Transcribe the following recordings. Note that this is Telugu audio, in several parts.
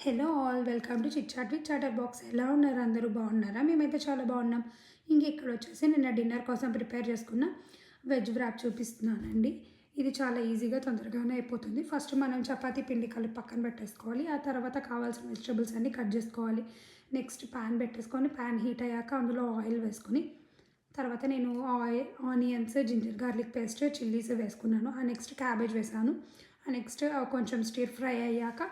Hello all welcome to chit chat with chatter box. ఎలా ఉన్నారు? అందరూ బాగున్నారా? మేమైతే చాలా బాగున్నాం. ఇక్కడ వచ్చేసి నిన్న డిన్నర్ కోసం ప్రిపేర్ చేసుకున్న వెజ్ వ్రాప్ చూపిస్తున్నానండి. ఇది చాలా ఈజీగా తొందరగానే అయిపోతుంది. ఫస్ట్ మనం చపాతీ పిండి కలిపి పక్కన పెట్టేసుకోవాలి. ఆ తర్వాత కావాల్సిన వెజిటబుల్స్ అన్నీ కట్ చేసుకోవాలి. నెక్స్ట్ ప్యాన్ పెట్టేసుకొని ప్యాన్ హీట్ అయ్యాక అందులో ఆయిల్ వేసుకొని తర్వాత నేను onions, ginger garlic paste, chillies వేసుకున్నాను. ఆ నెక్స్ట్ క్యాబేజ్ వేసాను. ఆ నెక్స్ట్ కొంచెం స్టిర్ ఫ్రై అయ్యాక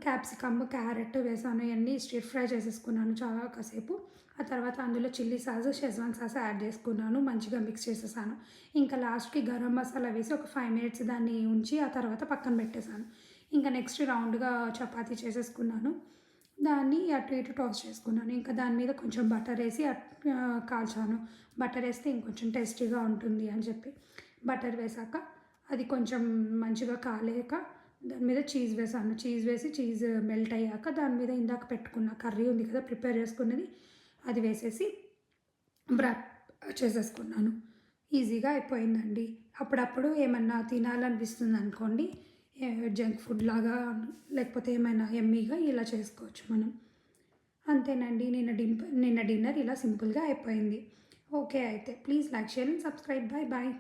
క్యాప్సికమ్, క్యారెట్ వేసాను. ఇవన్నీ స్టిర్ ఫ్రై చేసేసుకున్నాను చాలా కాసేపు. ఆ తర్వాత అందులో chilli sauce, schezwan sauce add చేసుకున్నాను. మంచిగా మిక్స్ చేసేసాను. ఇంకా లాస్ట్కి గరం మసాలా వేసి ఒక 5 మినిట్స్ దాన్ని ఉంచి ఆ తర్వాత పక్కన పెట్టేశాను. ఇంకా నెక్స్ట్ రౌండ్గా చపాతీ చేసేసుకున్నాను. దాన్ని అటు ఇటు టాస్ చేసుకున్నాను. ఇంకా దాని మీద కొంచెం బటర్ వేసి కాల్చాను. బటర్ వేస్తే ఇంకొంచెం టేస్టీగా ఉంటుంది అని చెప్పి బటర్ వేసాక అది కొంచెం మంచిగా కాలేక దాని మీద చీజ్ వేసాను. చీజ్ వేసి చీజ్ మెల్ట్ అయ్యాక దాని మీద ఇందాక పెట్టుకున్న కర్రీ ఉంది కదా ప్రిపేర్ చేసుకున్నది, అది వేసేసి వ్రాప్ చేసేసుకున్నాను. ఈజీగా అయిపోయిందండి. అప్పుడప్పుడు ఏమన్నా తినాలనిపిస్తుంది అనుకోండి, జంక్ ఫుడ్ లాగా లేకపోతే ఏమైనా ఎమ్మీగా ఇలా చేసుకోవచ్చు మనం. అంతేనండి. నిన్న డిన్నర్ ఇలా సింపుల్గా అయిపోయింది. ఓకే అయితే please like, share and subscribe. Bye bye.